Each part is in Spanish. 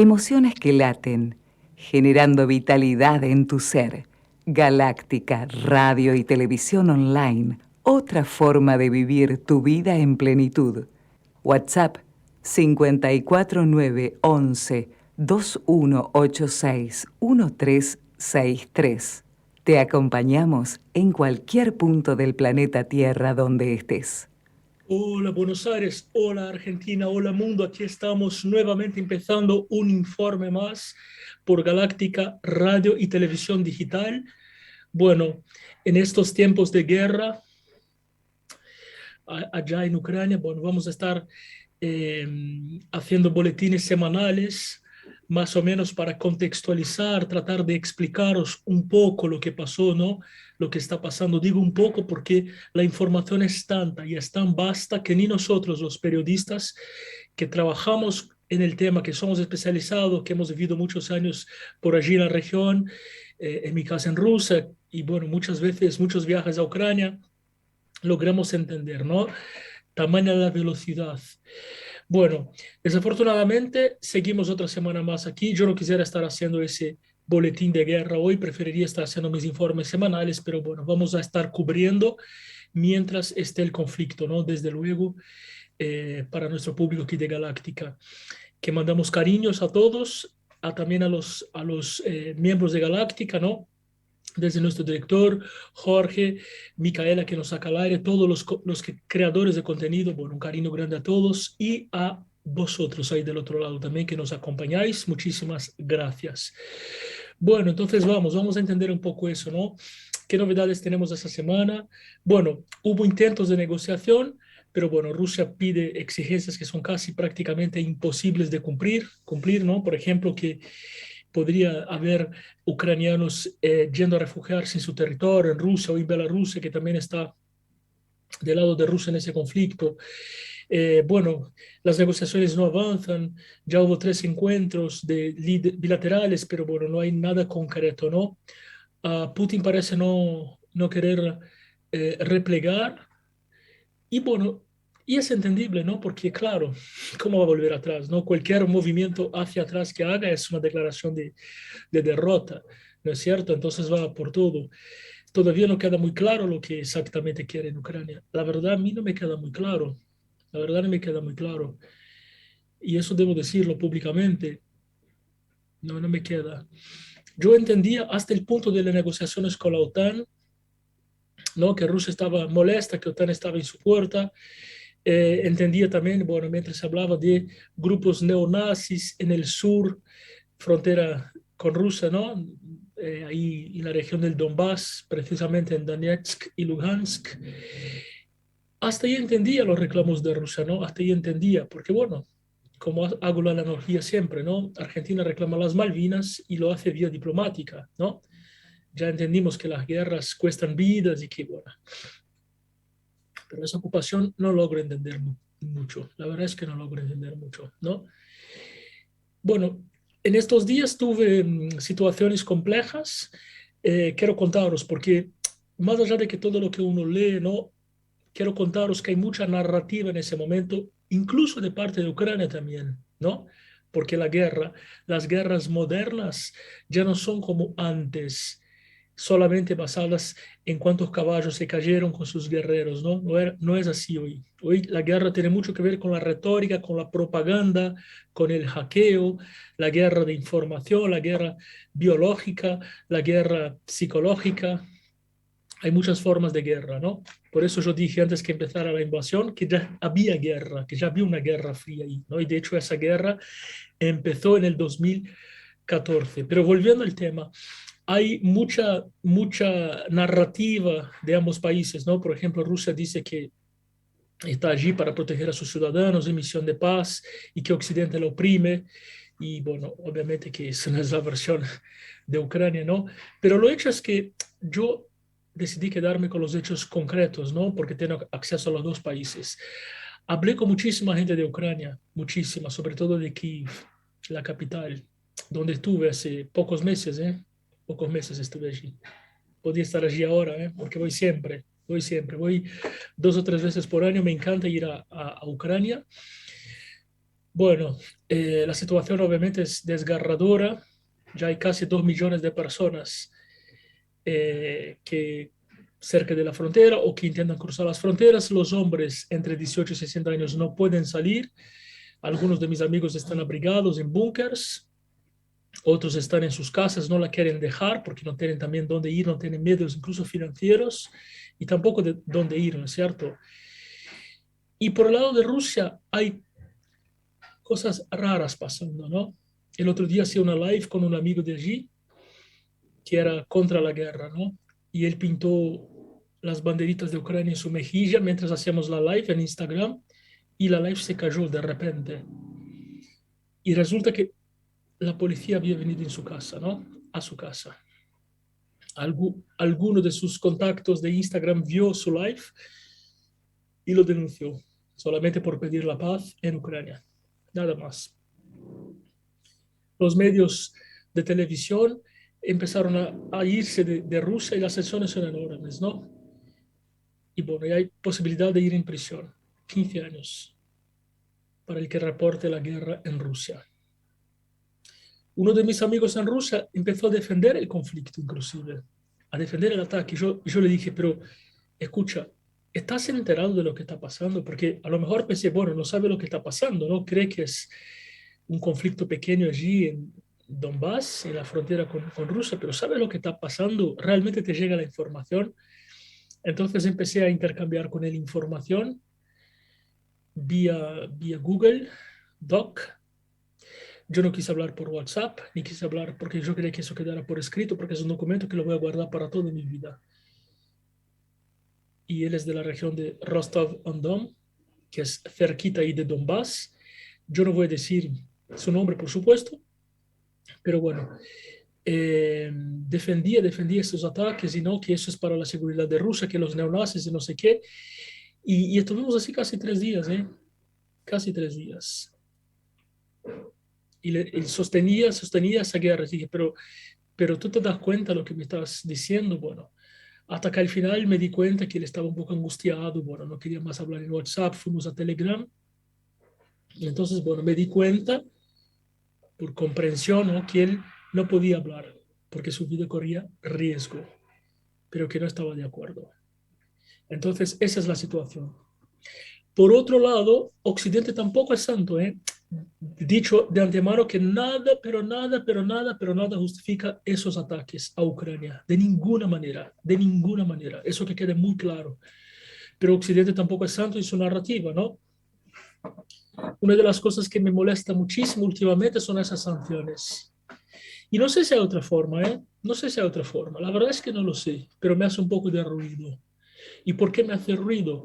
Emociones que laten, generando vitalidad en tu ser. Galáctica, radio y televisión online. Otra forma de vivir tu vida en plenitud. WhatsApp 54911 2186 1363. Te acompañamos en cualquier punto del planeta Tierra donde estés. Hola Buenos Aires, hola Argentina, hola mundo. Aquí estamos nuevamente empezando un informe más por Galáctica Radio y Televisión Digital. Bueno, en estos tiempos de guerra allá en Ucrania, bueno, vamos a estar eh, haciendo boletines semanales, más o menos para contextualizar, tratar de explicaros un poco lo que pasó, ¿no? Lo que está pasando. Digo un poco porque la información es tanta y es tan vasta que ni nosotros, los periodistas que trabajamos en el tema, que somos especializados, que hemos vivido muchos años por allí en la región, en mi casa en Rusia, y bueno, muchas veces, muchos viajes a Ucrania, logramos entender, ¿no? Tamaña la velocidad. Bueno, desafortunadamente seguimos otra semana más aquí. Yo no quisiera estar haciendo ese boletín de guerra hoy, preferiría estar haciendo mis informes semanales, pero bueno, vamos a estar cubriendo mientras esté el conflicto, ¿no? Desde luego, para nuestro público aquí de Galáctica, que mandamos cariños a todos, también a los miembros de Galáctica, ¿no? Desde nuestro director, Jorge, Micaela, que nos saca al aire, todos los creadores de contenido, bueno, un cariño grande a todos y a vosotros ahí del otro lado también que nos acompañáis. Muchísimas gracias. Bueno, entonces vamos a entender un poco eso, ¿no? ¿Qué novedades tenemos esta semana? Bueno, hubo intentos de negociación, pero bueno, Rusia pide exigencias que son casi prácticamente imposibles de cumplir, ¿no? Por ejemplo, que podría haber ucranianos yendo a refugiarse en su territorio, en Rusia o en Bielorrusia, que también está del lado de Rusia en ese conflicto. Bueno, las negociaciones no avanzan, ya hubo 3 encuentros bilaterales, pero bueno, no hay nada concreto, ¿no? Putin parece no querer replegar y bueno, y es entendible, ¿no? Porque claro, ¿cómo va a volver atrás, no? Cualquier movimiento hacia atrás que haga es una declaración de derrota, ¿no es cierto? Entonces va por todo. Todavía no queda muy claro lo que exactamente quiere en Ucrania. La verdad, a mí no me queda muy claro. La verdad, no me queda muy claro. Y eso debo decirlo públicamente. No me queda. Yo entendía hasta el punto de las negociaciones con la OTAN, ¿no? Que Rusia estaba molesta, que la OTAN estaba en su puerta. Entendía también, bueno, mientras se hablaba de grupos neonazis en el sur, frontera con Rusia, ¿no? Ahí en la región del Donbass, precisamente en Donetsk y Lugansk. Hasta ahí entendía los reclamos de Rusia, ¿no? Hasta ahí entendía, porque bueno, como hago la analogía siempre, ¿no? Argentina reclama las Malvinas y lo hace vía diplomática, ¿no? Ya entendimos que las guerras cuestan vidas y que, bueno, pero esa ocupación no logro entender mucho. La verdad es que no logro entender mucho, ¿no? Bueno, en estos días tuve situaciones complejas. Quiero contaros, porque más allá de que todo lo que uno lee, ¿no? Quiero contaros que hay mucha narrativa en ese momento, incluso de parte de Ucrania también, ¿no? Porque las guerras modernas ya no son como antes, solamente basadas en cuántos caballos se cayeron con sus guerreros, ¿no? No es así hoy. Hoy la guerra tiene mucho que ver con la retórica, con la propaganda, con el hackeo, la guerra de información, la guerra biológica, la guerra psicológica. Hay muchas formas de guerra, ¿no? Por eso yo dije antes que empezara la invasión que ya había guerra, que ya había una guerra fría ahí, ¿no? Y de hecho esa guerra empezó en el 2014. Pero volviendo al tema, hay mucha narrativa de ambos países, ¿no? Por ejemplo, Rusia dice que está allí para proteger a sus ciudadanos en misión de paz y que Occidente lo oprime. Y bueno, obviamente que esa no es la versión de Ucrania, ¿no? Pero lo hecho es que yo decidí quedarme con los hechos concretos, ¿no? Porque tengo acceso a los dos países. Hablé con muchísima gente de Ucrania, muchísima, sobre todo de Kiev, la capital, donde estuve hace pocos meses, ¿eh? Pocos meses estuve allí. Podía estar allí ahora, ¿eh? Porque voy 2 o 3 veces por año, me encanta ir a Ucrania. Bueno, la situación obviamente es desgarradora. Ya hay casi 2 millones de personas que cerca de la frontera o que intentan cruzar las fronteras. Los hombres entre 18 y 60 años no pueden salir. Algunos de mis amigos están abrigados en búnkers, otros están en sus casas, no la quieren dejar porque no tienen también dónde ir, no tienen medios incluso financieros y tampoco de dónde ir, ¿no es cierto? Y por el lado de Rusia hay cosas raras pasando, ¿no? El otro día hacía una live con un amigo de allí que era contra la guerra, ¿no? Y él pintó las banderitas de Ucrania en su mejilla mientras hacíamos la live en Instagram y la live se cayó de repente. Y resulta que la policía había venido en su casa, ¿no? A su casa. Alguno de sus contactos de Instagram vio su live y lo denunció, solamente por pedir la paz en Ucrania. Nada más. Los medios de televisión empezaron a irse de Rusia y las sanciones son enormes, ¿no? Y bueno, y hay posibilidad de ir en prisión, 15 años, para el que reporte la guerra en Rusia. Uno de mis amigos en Rusia empezó a defender el conflicto, inclusive, a defender el ataque. Yo le dije, pero escucha, ¿estás enterado de lo que está pasando? Porque a lo mejor pensé, bueno, no sabe lo que está pasando, ¿no? Cree que es un conflicto pequeño allí en Donbass, en la frontera con Rusia, pero ¿sabe lo que está pasando? ¿Realmente te llega la información? Entonces empecé a intercambiar con él información vía Google Doc. Yo no quise hablar por WhatsApp, ni quise hablar porque yo quería que eso quedara por escrito, porque es un documento que lo voy a guardar para toda mi vida. Y él es de la región de Rostov-on-Don, que es cerquita ahí de Donbass. Yo no voy a decir su nombre, por supuesto, pero bueno, defendía estos ataques y no, que eso es para la seguridad de Rusia, que los neonazis y no sé qué. Y estuvimos así casi 3 días, ¿eh? Casi 3 días. Y sostenía esa guerra. Y dije, pero tú te das cuenta de lo que me estás diciendo. Bueno, hasta que al final me di cuenta que él estaba un poco angustiado. Bueno, no quería más hablar en WhatsApp, fuimos a Telegram. Y entonces, bueno, me di cuenta, por comprensión, ¿no?, que él no podía hablar porque su vida corría riesgo, pero que no estaba de acuerdo. Entonces, esa es la situación. Por otro lado, Occidente tampoco es santo, ¿eh? Dicho de antemano que nada, pero nada justifica esos ataques a Ucrania. De ninguna manera, de ninguna manera. Eso que quede muy claro. Pero Occidente tampoco es santo en su narrativa, ¿no? Una de las cosas que me molesta muchísimo últimamente son esas sanciones. Y no sé si hay otra forma, ¿eh? No sé si hay otra forma. La verdad es que no lo sé, pero me hace un poco de ruido. ¿Y por qué me hace ruido?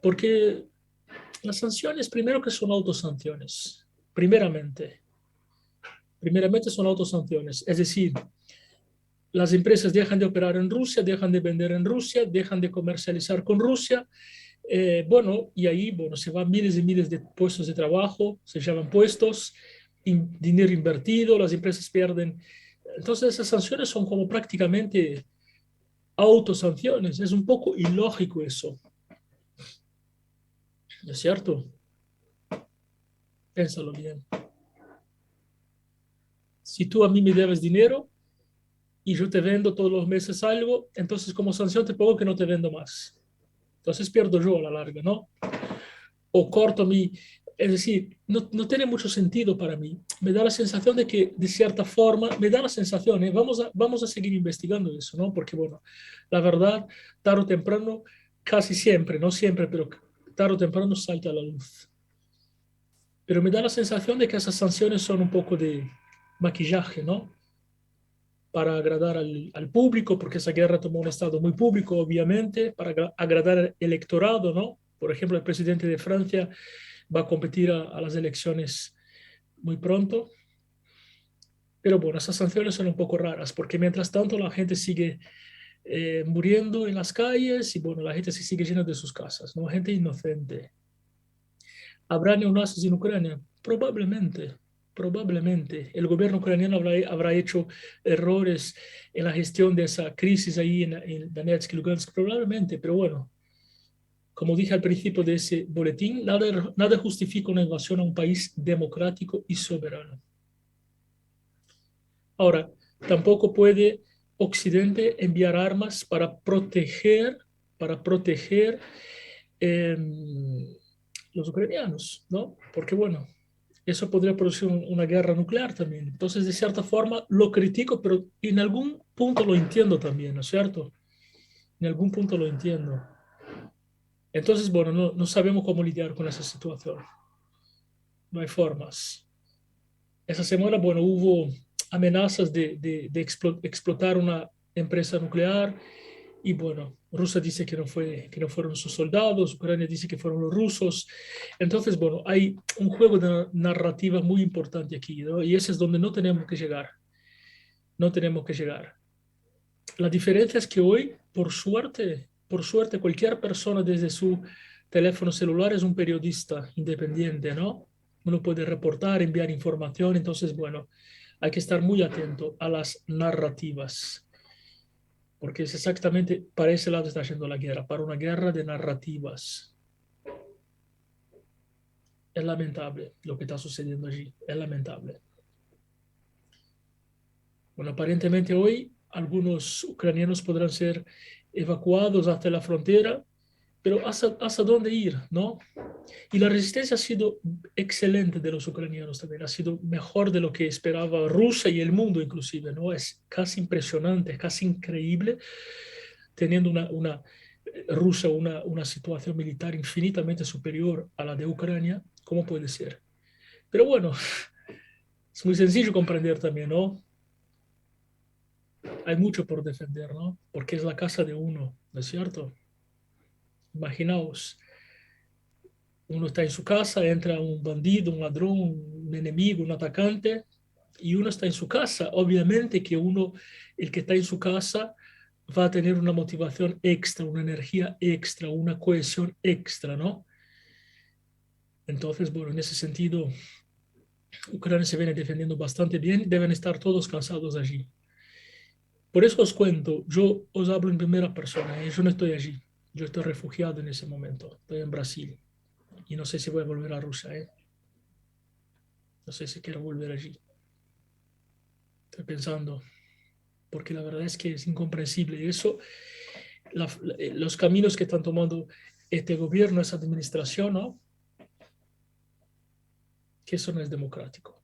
Porque las sanciones, primero que son autosanciones, primeramente son autosanciones, es decir, las empresas dejan de operar en Rusia, dejan de vender en Rusia, dejan de comercializar con Rusia, bueno, y ahí, bueno, se van miles y miles de puestos de trabajo, se llaman puestos, dinero invertido, las empresas pierden. Entonces esas sanciones son como prácticamente autosanciones, es un poco ilógico eso, ¿no es cierto? Pénsalo bien. Si tú a mí me debes dinero y yo te vendo todos los meses algo, entonces como sanción te pongo que no te vendo más. Entonces pierdo yo a la larga, ¿no? O corto mi... Es decir, no tiene mucho sentido para mí. Me da la sensación de que, de cierta forma, me da la sensación, ¿eh? Vamos a seguir investigando eso, ¿no? Porque, bueno, la verdad, tarde o temprano, casi siempre, no siempre, pero tarde o temprano salta a la luz. Pero me da la sensación de que esas sanciones son un poco de maquillaje, ¿no? Para agradar al público, porque esa guerra tomó un estado muy público, obviamente, para agradar al electorado, ¿no? Por ejemplo, el presidente de Francia va a competir a las elecciones muy pronto. Pero bueno, esas sanciones son un poco raras, porque mientras tanto la gente sigue muriendo en las calles y bueno, la gente se sigue yendo de sus casas, ¿no? Gente inocente. ¿Habrá neonazis en Ucrania? Probablemente, probablemente. El gobierno ucraniano habrá hecho errores en la gestión de esa crisis ahí en Donetsk y Lugansk, probablemente, pero bueno, como dije al principio de ese boletín, nada justifica una invasión a un país democrático y soberano. Ahora, tampoco puede Occidente enviar armas para proteger eh, los ucranianos, ¿no? Porque, bueno, eso podría producir una guerra nuclear también. Entonces, de cierta forma, lo critico, pero en algún punto lo entiendo también, ¿no es cierto? En algún punto lo entiendo. Entonces, bueno, no sabemos cómo lidiar con esa situación. No hay formas. Esa semana, bueno, hubo amenazas de explotar una empresa nuclear y bueno, Rusia dice que no fueron sus soldados, Ucrania dice que fueron los rusos. Entonces, bueno, hay un juego de narrativa muy importante aquí, ¿no? Y ese es donde no tenemos que llegar. No tenemos que llegar. La diferencia es que hoy, por suerte, cualquier persona desde su teléfono celular es un periodista independiente, ¿no? Uno puede reportar, enviar información, entonces, bueno, hay que estar muy atento a las narrativas, porque es exactamente para ese lado está yendo la guerra, para una guerra de narrativas. Es lamentable lo que está sucediendo allí, es lamentable. Bueno, aparentemente hoy algunos ucranianos podrán ser evacuados hasta la frontera, pero ¿hasta dónde ir, no? Y la resistencia ha sido excelente de los ucranianos también, ha sido mejor de lo que esperaba Rusia y el mundo inclusive, ¿no? Es casi impresionante, es casi increíble teniendo Rusia una situación militar infinitamente superior a la de Ucrania, ¿cómo puede ser? Pero bueno, es muy sencillo comprender también, ¿no? Hay mucho por defender, ¿no? Porque es la casa de uno, ¿no es cierto? Imaginaos, uno está en su casa, entra un bandido, un ladrón, un enemigo, un atacante, y uno está en su casa. Obviamente que el que está en su casa, va a tener una motivación extra, una energía extra, una cohesión extra, ¿no? Entonces, bueno, en ese sentido, Ucrania se viene defendiendo bastante bien, deben estar todos cansados allí. Por eso os cuento, yo os hablo en primera persona, yo no estoy allí, yo estoy refugiado en ese momento, estoy en Brasil y no sé si voy a volver a Rusia, ¿eh? No sé si quiero volver allí, estoy pensando, porque la verdad es que es incomprensible. Y eso, los caminos que están tomando este gobierno, esa administración, ¿no? Que eso no es democrático,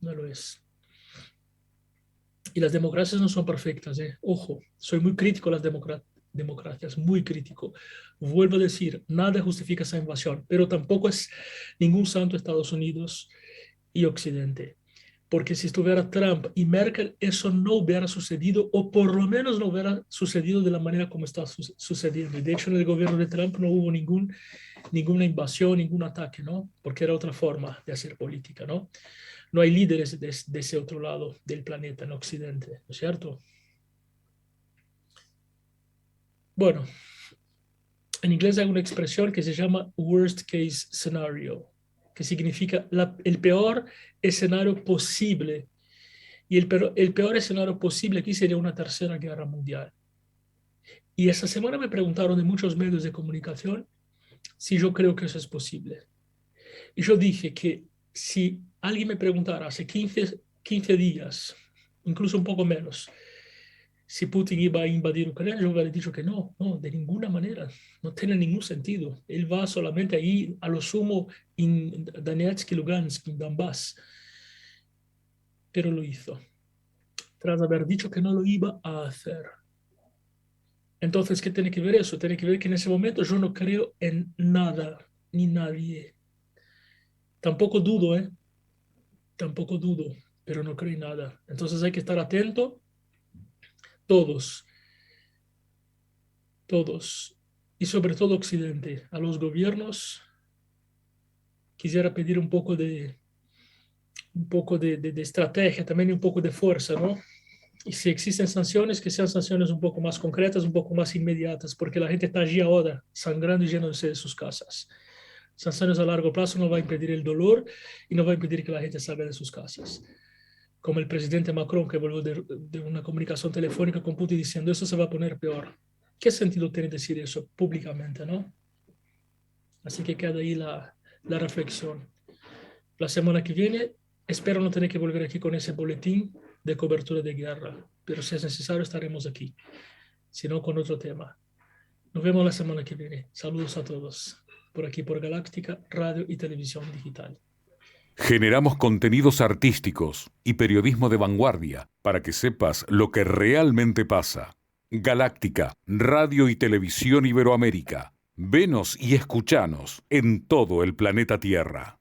no lo es. Y las democracias no son perfectas, ¿eh? Ojo, soy muy crítico a las democracias, muy crítico. Vuelvo a decir, nada justifica esa invasión, pero tampoco es ningún santo Estados Unidos y Occidente. Porque si estuviera Trump y Merkel, eso no hubiera sucedido, o por lo menos no hubiera sucedido de la manera como está sucediendo. Y de hecho, en el gobierno de Trump no hubo ninguna invasión, ningún ataque, ¿no? Porque era otra forma de hacer política, ¿no? No hay líderes de ese otro lado del planeta, en Occidente, ¿no es cierto? Bueno, en inglés hay una expresión que se llama worst case scenario, que significa el peor escenario posible. Y el peor escenario posible aquí sería una tercera guerra mundial. Y esa semana me preguntaron de muchos medios de comunicación si yo creo que eso es posible. Y yo dije que si alguien me preguntara hace 15 días, incluso un poco menos, si Putin iba a invadir Ucrania, yo hubiera dicho que no, no, de ninguna manera, no tiene ningún sentido. Él va solamente ahí, a lo sumo, en Donetsk y Lugansk, en Donbass. Pero lo hizo, tras haber dicho que no lo iba a hacer. Entonces, ¿qué tiene que ver eso? Tiene que ver que en ese momento yo no creo en nada, ni nadie. Tampoco dudo, ¿eh? Tampoco dudo, pero no creo en nada. Entonces hay que estar atento, todos, todos, y sobre todo Occidente, a los gobiernos. Quisiera pedir un poco de estrategia, también un poco de fuerza, ¿no? Y si existen sanciones, que sean sanciones un poco más concretas, un poco más inmediatas, porque la gente está allí ahora, sangrando y yéndose de sus casas. Sanciones a largo plazo no va a impedir el dolor y no va a impedir que la gente salga de sus casas. Como el presidente Macron, que volvió de una comunicación telefónica con Putin diciendo, eso se va a poner peor. ¿Qué sentido tiene decir eso públicamente, no? Así que queda ahí la reflexión. La semana que viene espero no tener que volver aquí con ese boletín de cobertura de guerra, pero si es necesario estaremos aquí, si no con otro tema. Nos vemos la semana que viene. Saludos a todos, por aquí por Galáctica, Radio y Televisión Digital. Generamos contenidos artísticos y periodismo de vanguardia para que sepas lo que realmente pasa. Galáctica, Radio y Televisión Iberoamérica. Venos y escuchanos en todo el planeta Tierra.